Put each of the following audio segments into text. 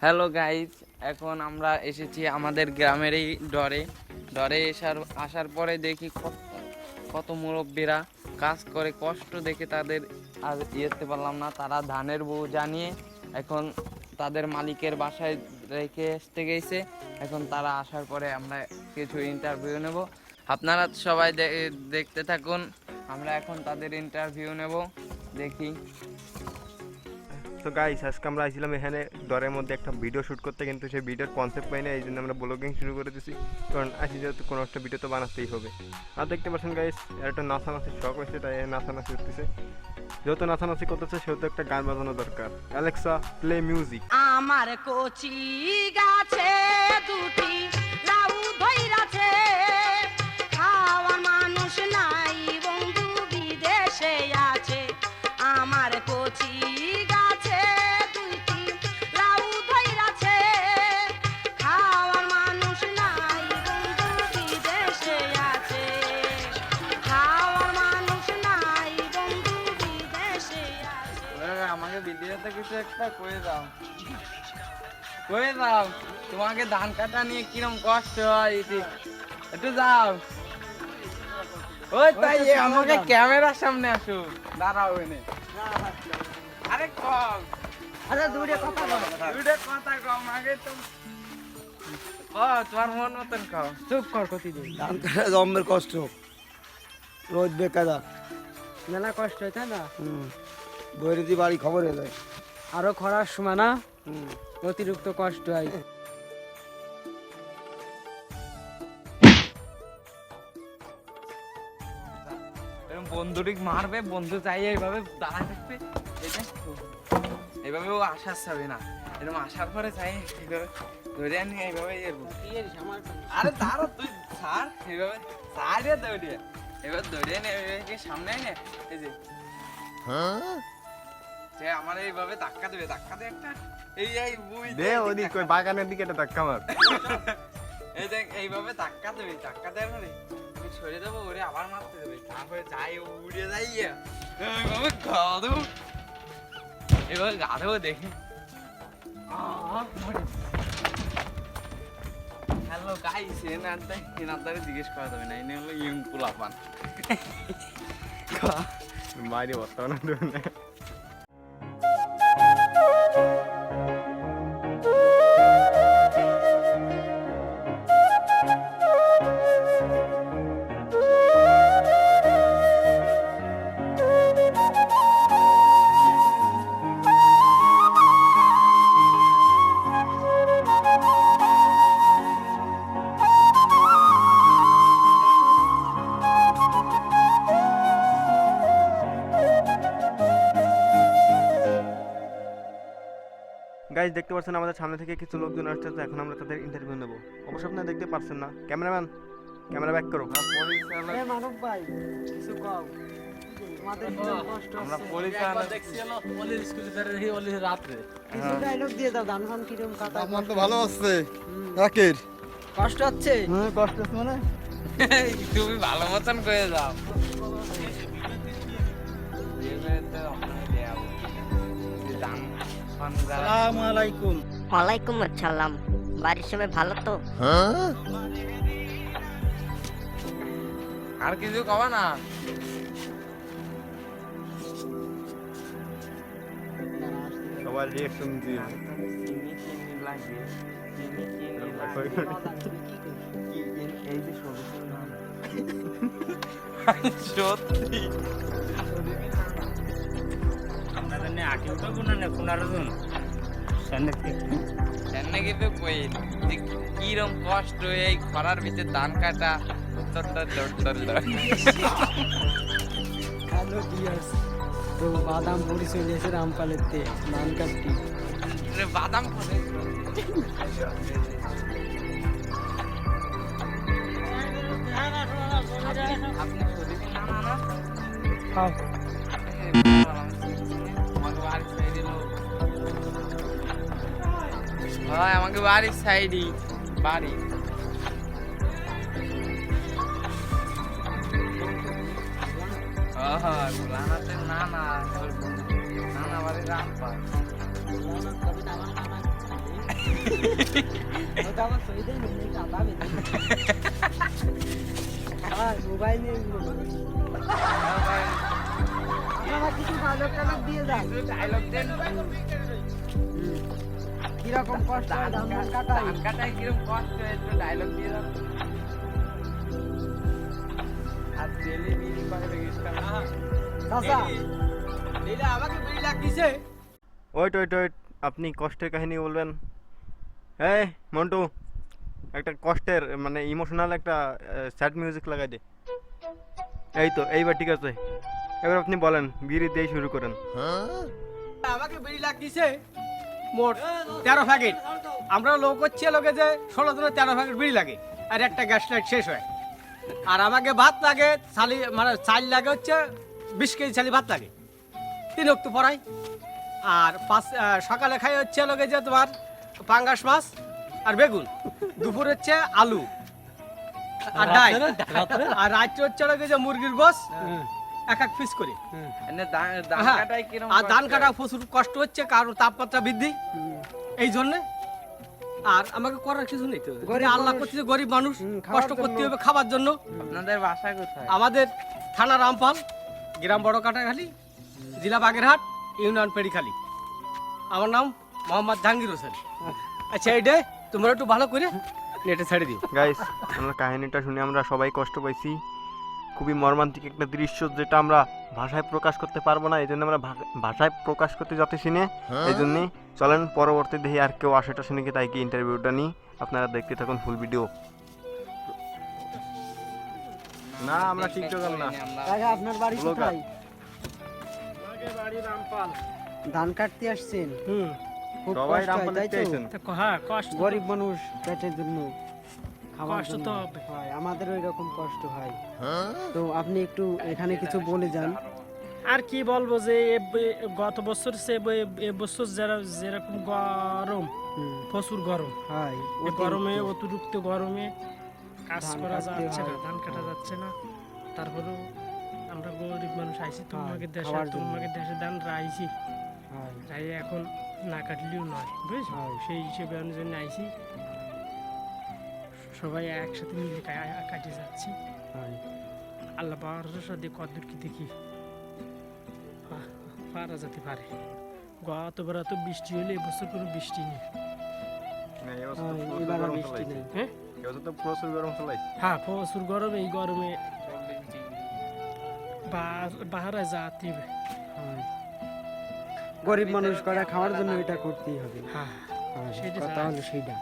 Hello guys, এখন আমরা এসেছি আমাদের গ্রামের এই ডরে আসার পরে দেখি কত মুরব্বীরা কাজ করে, কষ্ট দেখে তাদের আর যেতে পারলাম না। তারা ধানের বউ জানিয়ে এখন তাদের মালিকের বাসায় রেখে আসতে গেছে। এখন তারা আসার পরে আমরা কিছু ইন্টারভিউ নেব, আপনারা সবাই দেখতে থাকুন। আমরা এখন তাদের ইন্টারভিউ নেব, দেখি। তো গাইস, আজকে আমরা আইছিলাম এখানে ডরের মধ্যে একটা ভিডিও শ্যুট করতে, কিন্তু সেই ভিডিওর কনসেপ্ট পাই না, এই জন্য আমরা ব্লগিং শুরু করে দিয়েছি। কারণ আসি যেহেতু কোনো একটা ভিডিও তো বানাতেই হবে। আর দেখতে পাচ্ছেন গাইস, এর একটা নাচানাচির শখ হয়েছে, তাই নাচানাচি করতেছে। যেহেতু নাচানাচি করতেছে সেহেতু একটা গান বাজানো দরকার। Alexa, play music. আমার কচি গাছে দুটি লাউ ধইরাছে, খাওয়ার মানুষ নাই বন্ধু বিদেশে আছে। আমার কচি গাছে দুটি লাউ ধইরাছে, খাওয়ার মানুষ নাই বন্ধু বিদেশে আছে। খাওয়ার মানুষ নাই বন্ধু বিদেশে আছে। আমাকে ভিডিওতে কিছু একটা করে দাও, তোমাকে ধান কাটা নিয়ে কিরম কষ্ট হয় একটু যাও। ওই তাই আমাকে ক্যামেরার সামনে আসো, দাঁড়াও এনে। আরে কম, আরে দূরে কথা বলো, কম আগে তো তোমার মন মতন খাও। চুপ কর প্রতিদিন। ধান কাটা জম্মের কষ্ট, রোজ বেকাদা মেলা কষ্ট হয় তাই না? বৈরতি বাড়ি খবর এলো। আরো খরার সময় না অতিরিক্ত কষ্ট হয়। বন্ধুটি মারবে, বন্ধু চাই এইভাবে দাঁড়ায় থাকবে, এইভাবে ও আসার চাবে না। এরকম আসার পরে চাই এইভাবে ধরে আনি, এইভাবে আরে দাঁড়া তুই ছাড়, এইভাবে ছাড়িয়ে দৌড়ে এবার ধরে নে, সামনে এনে এই যে সে আমার এইভাবে ধাক্কা দেবে একটা এই বুই দে ওদিক ওই বাগানের দিকে একটা ধাক্কা মার। এই দেখ এইভাবে ধাক্কা দেওয়ার পরে আমি ছড়ে দেবো, ওরে আবার মারতে দেবে, তারপরে যাই উড়ে যাই এইভাবে গা দেবো, এভাবে গা দেবো দেখি। হ্যালো গাইস, এনার জিজ্ঞেস করা যাবে না, এনে হলো ইয়ং পোলাপান। বাইরে বর্তমানে গাইজ দেখতে পাচ্ছেন আমাদের সামনে থেকে কিছু লোকজন আসছে, তো এখন আমরা তাদের ইন্টারভিউ নেব। অবশ্য আপনারা দেখতে পাচ্ছেন না, ক্যামেরাম্যান ক্যামেরা ব্যাক করো। মানব ভাই কিছু কও, তোমাদের কি কষ্ট আমরা হচ্ছে? পরিচালনা কিছু ডায়লগ দিয়ে দাও, ধান ফান কিরম কাটা আমার তো ভালো আছে একের কষ্ট হচ্ছে। কষ্ট আছে মানে তুমি ভালো মতন করে যাও। আসসালামু আলাইকুম। ওয়ালাইকুম আসসালাম। বাড়ির সবাই ভালো তো? আর কিছু কবা না? সবার রিঅ্যাকশন দিয়ে সত্যি কিরম কষ্ট এই খরার ভিতরে ধান কাটা। হ্যালো ডিয়ার্স, তো বাদাম পড়ি চলে এসে রামপালেতে ধান কাটতি। বাদাম করে আপনি শরীরে না না খাও আমাকে বাড়ির সাইডই বাড়ি। রানাতে নানা বাড়ি রামপাল। ওটা আমার সই দেয় না, এটা আদামি। আর মোবাইল নিয়ে এগুলো বলো। আপনারা কিছু ডায়লগ টায়লগ দিয়ে যান। ডায়লগ দেন। কিরকম কষ্ট হয় ধান কাটাই? ধান কাটায় কিরকম কষ্ট হয় একটু ডায়লগ দিয়ে দাও। আর ডেলি বিড়ি পাগলে গেছিস চাচা, ওয়েট ওয়েট ওয়েট, আপনি কষ্টের কাহিনী বলবেন? এই মন্টু, একটা কষ্টের মানে ইমোশনাল একটা স্যাড মিউজিক লাগাই দে। এই তো, এইবার ঠিক আছে। এবার আপনি বলেন, বিড়ি দিয়ে শুরু করেন। আমাকে বিড়ি লাগছে মোট 13 প্যাকেট। আমরা লোক হচ্ছে লোকে যে 16 দিনে 13 প্যাকেট বিড়ি লাগে, আর একটা গ্যাস লাইট শেষ হয়। আর আমাকে ভাত লাগে ছালি, মানে চাল লাগে হচ্ছে 20 কেজি চালি ভাত লাগে, 3 ওয়াক্ত পড়াই। আর সকালে খাই হচ্ছে লোকে যে তোমার পাঙ্গাস মাছ আর বেগুন, দুপুর হচ্ছে আলু আর ডাল, আর রাত্রে হচ্ছে লোকে যে মুরগির গোস এক এক পিস করে। এনে ধান হ্যাঁ, কাটায় কিরকম আর ধান কষ্ট কাটা হয়? প্রচুর কষ্ট হচ্ছে, কারণ তাপমাত্রা বৃদ্ধি এই জন্য। আর আমাকে করার কিছু নেই তো, গরিব আল্লাহ মানুষ। করছে গরিব মানুষ, খাওয়ার কষ্ট করতে জন্য। হবে খাবার জন্য। আপনাদের বাসা কোথায়? আমাদের থানা রামপাল, গ্রাম বড় কাটাখালী, জেলা বাগেরহাট, ইউনিয়ন পেড়িখালী। আমার নাম মোহাম্মদ জাহাঙ্গীর হোসেন। আচ্ছা, এইটাই তোমরা একটু ভালো করে নেটে ছেড়ে দিও। গাইস, আমরা কাহিনীটা শুনে আমরা সবাই কষ্ট পাইছি। খুবই মর্মান্তিক একটা দৃশ্য, যেটা আমরা ভাষায় প্রকাশ করতে পারবো না। এই জন্য আমরা ভাষায় প্রকাশ করতে যাচ্ছি না। এই জন্যই চলেন পরবর্তী দেখি আর কেউ আসেটা শুনে কি তাই কি ইন্টারভিউটা নিই। আপনারা দেখতে থাকুন ফুল ভিডিও। না, আমরা টিকটকার না। আমরা কাকা আপনার বাড়ি ব্লগার। কোথায়? ধান কাটতে আসছেন? খুব সবাই কষ্ট হয়, রামপাল তাই দেখতে তো? আইছেন। হ্যাঁ, কষ্ট গরিব মানুষ পেটের জন্য খাওয়ার কষ্ট জন্য তো হবে। হয়, আমাদের ওই রকম কষ্ট হয়। তো আপনি একটু এখানে কিছু বলে যান। আর কি বলবো যে গত বছর সে এবছর যেরকম গরম, হুম, প্রচুর গরম। হয় এই গরমে, অতিরিক্ত গরমে কাজ ধান করা কাটতে যাচ্ছে না, হয়। ধান কাটা যাচ্ছে না। তারপরেও আমরা গরিব মানুষ আইছি তোমাকে দেশে, খাওয়ার জন্য। তোমাকে দেশে ধান রাইছি, হয়, রাই এখন না কাটলেও নয়, বুঝছো? হয়। সেই হিসেবে অনুযায়ী আইছি, সবাই একসাথে মিলে কাটে যাচ্ছি। হয়। আল্লাহ পাওয়ার সাথে কদ্দুর কি দেখি পারা যেতে পারে। গতবার তো বৃষ্টি হলে এবছর কোনো বৃষ্টি নেই। হয়, এবারও বৃষ্টি নেই। হ্যাঁ, তো প্রচুর গরম চলাইছে। হ্যাঁ, প্রচুর গরম। এই গরমে বাহারা যাতে হবে। হয়। গরিব মানুষ করা খাওয়ার জন্য এটা করতেই হবে। হ্যাঁ, হয়, সেটা কথা চাই। হলো সেইটা।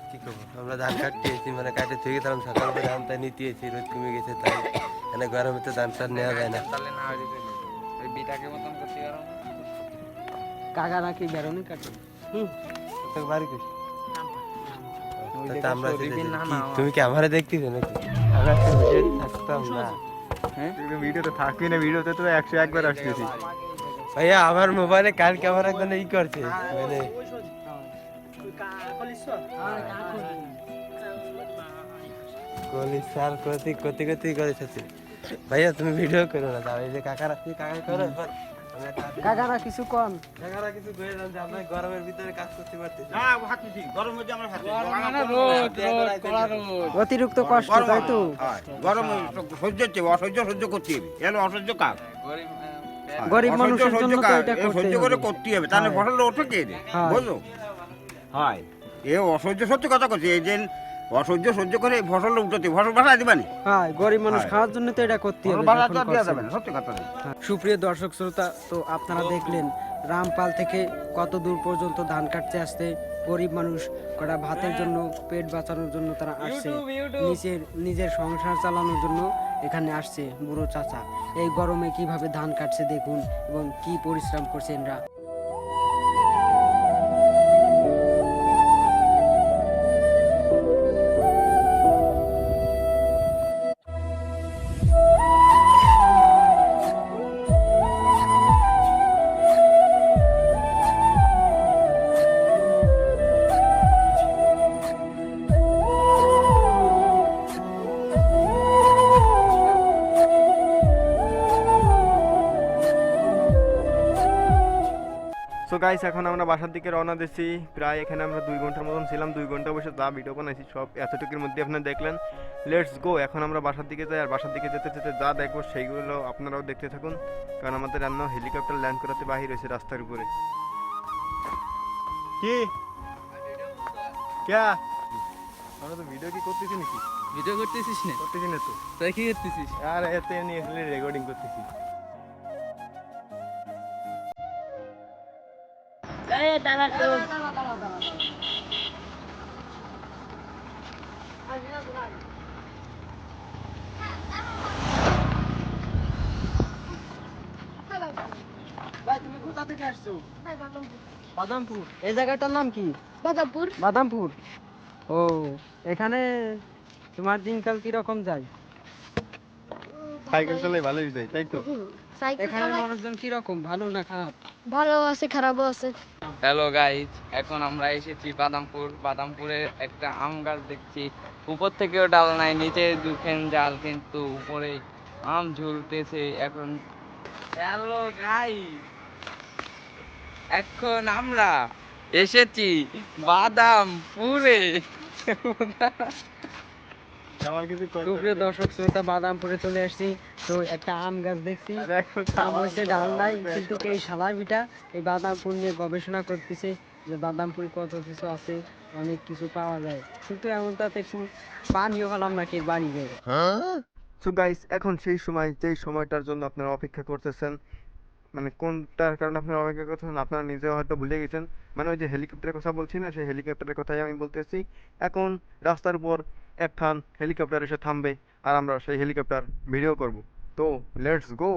কি করবো, আমরা ধান কাটতে এসেছি, মানে কাটে থেকে গেছিলাম সকাল করে, ধানটা নিতে এসেছি, রোদ কমে গেছে, তাই মানে গরমে তো ধান টান নেওয়া যায় না। তাহলে না হইলে চলে যাবে। ওই বিটাকে মতন করতে পারো না? কাকা নাকি বেরোনি কাটে? তো বাড়ি কই? ওই তা আমরা দেখো, রিবিন না না আমার। তুমি কি আমারে দেখতেছো নাকি? আমরা তো ভিডিও থাকতাম না। ভিডিওতে থাকবি না, ভিডিওতে তো 101 বার আসতেছি। ভাইয়া আমার মোবাইলে কার ক্যামেরা কোনো ই করছে, মানে কলি স্যার কতি করেছে। ভাইয়া তুমি ভিডিও করো না, দাও এই যে কাকারা করো। এবার আমরা কাকারা কিছু কম। কাকারা কিছু করে দেন যে আমরা গরমের ভিতরে কাজ করতে পারতেছি। অতিরিক্ত কষ্ট, তাই তো? গরম সহ্য হচ্ছে, অসহ্য সহ্য করতে হবে। এর অসহ্য কাজ, গরিব গরিব অসহ্য মানুষের সহ্য জন্য তো কাজ, এটা এ সহ্য করে করতে করতে হবে, তাহলে হয়। ফসল ওঠে কে রে, হয়। বুঝলো? হয়, এ অসহ্য সহ্য কথা করছে, এই যে অসহ্য সহ্য করে এই ফসল উঠতে, ফসল বাসা দিবানি, হয়, গরিব মানুষ হয়। খাওয়ার জন্য তো এটা করতে ফসল হবে। বাসা যখন দেওয়া করছেন। যাবে না, সত্যি কথা নেই। সুপ্রিয় দর্শক শ্রোতা, তো আপনারা দেখলেন রামপাল থেকে কত দূর পর্যন্ত ধান কাটতে আসতে গরিব মানুষ কটা ভাতের জন্য, পেট বাঁচানোর জন্য তারা আসছে, নিজের সংসার চালানোর জন্য এখানে আসছে বুড়ো চাচা। এই গরমে কিভাবে ধান কাটছে দেখুন, এবং কি পরিশ্রম করছে এরা। গাইস এখন আমরা বাসার দিকে রওনা দিচ্ছি। প্রায় এখানে আমরা 2 ঘন্টার মতন ছিলাম। 2 ঘন্টা বসে যা ভিডিও বানাইছি সব এতটুকুর মধ্যে আপনারা দেখলেন। লেটস গো, এখন আমরা বাসার দিকে যাই। আর বাসার দিকে যেতে যেতে যা দেখবো সেইগুলো আপনারাও দেখতে থাকুন, কারণ আমাদের রান্না হেলিকপ্টার ল্যান্ড করাতে বাহির হয়েছে রাস্তার উপরে। কি ক্যা আমরা তো ভিডিও কি করতেছি নাকি? ভিডিও করতেছিস না? করতেছি না তো। তাই কি করতেছিস? আর এতে নিয়ে রেকর্ডিং করতেছি। বাদামপুর, এই জায়গাটার নাম কি? বাদামপুর। বাদামপুর। ও, এখানে তোমার দিনকাল কিরকম যায়? সাইকেল চালাই ভালোই যায়, তাই তো? এখানে মানুষজন কিরকম, ভালো না খারাপ? ভালো আছে, খারাপও আছে। হ্যালো গাইজ, এখন আমরা এসেছি বাদামপুর। বাদামপুরে একটা আম গাছ দেখছি, উপর থেকেও ডাল নাই, নিচে দুখান জাল, কিন্তু উপরে আম ঝুলতেছে। এখন হ্যালো গাইজ, এখন আমরা এসেছি বাদামপুরে। আমার কিছু সুপ্রিয় দর্শক শ্রোতা, বাদামপুরে চলে আসছি। তো একটা আম গাছ দেখছি, আম হচ্ছে ডাল নাই, কিন্তু এই শালাবিটা এই বাদামপুর নিয়ে গবেষণা করতেছে যে বাদামপুর কত কিছু আছে, অনেক কিছু পাওয়া যায়, কিন্তু এমন তাতে একটু পানিও হলাম নাকি বাড়ি যায়। সো গাইস, এখন সেই সময় যেই সময়টার জন্য আপনারা অপেক্ষা করতেছেন, মানে কোনটার কারণে আপনারা অপেক্ষা করতেছেন আপনারা নিজেও হয়তো ভুলে গেছেন। মানে ওই যে হেলিকপ্টারের কথা বলছি না, সেই হেলিকপ্টারের কথাই আমি বলতেছি। এখন রাস্তার উপর একখান হেলিকপ্টার এসে থামবে, আর আমরা সেই হেলিকপ্টার ভিডিও করব। তো লেটস গো।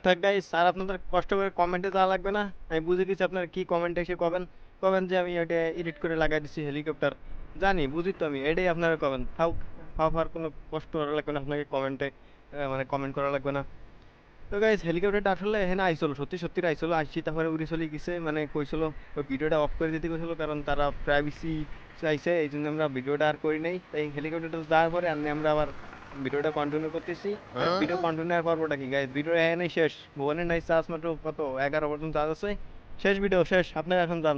থাক গাইস, আর আপনাদের কষ্ট করে কমেন্টে দেওয়া লাগবে না। আমি বুঝে গেছি আপনারা কি কমেন্টে এসে কবেন যে আমি এটা এডিট করে লাগাই দিচ্ছি হেলিকপ্টার। জানি, বুঝি তো আমি, এটাই আপনারা কবেন। আর কোনো কষ্ট করা লাগবে না আপনাকে কমেন্টে, মানে কমেন্ট করা লাগবে না। তো গাইস, হেলিকপ্টারটা আসলে এখানে আইসলো, সত্যি সত্যি আইসলো, আসছি তারপরে উড়ে চলে গেছে। মানে কইছিল ওই ভিডিওটা অফ করে দিতে কইছিল, কারণ তারা প্রাইভেসি চাইছে, এই জন্য আমরা ভিডিওটা আর করি নাই। তাই হেলিকপ্টারটা যাওয়ার পরে আমরা আবার ভিডিওটা কন্টিনিউ করতেছি। ভিডিও কন্টিনিউ আর করবোটা কি গাইস, ভিডিও এখানেই শেষ। ভুবনের নাই চার্জ মাত্র কত 11 পর্যন্ত চার্জ আছে। শেষ ভিডিও শেষ, আপনারা এখন যান।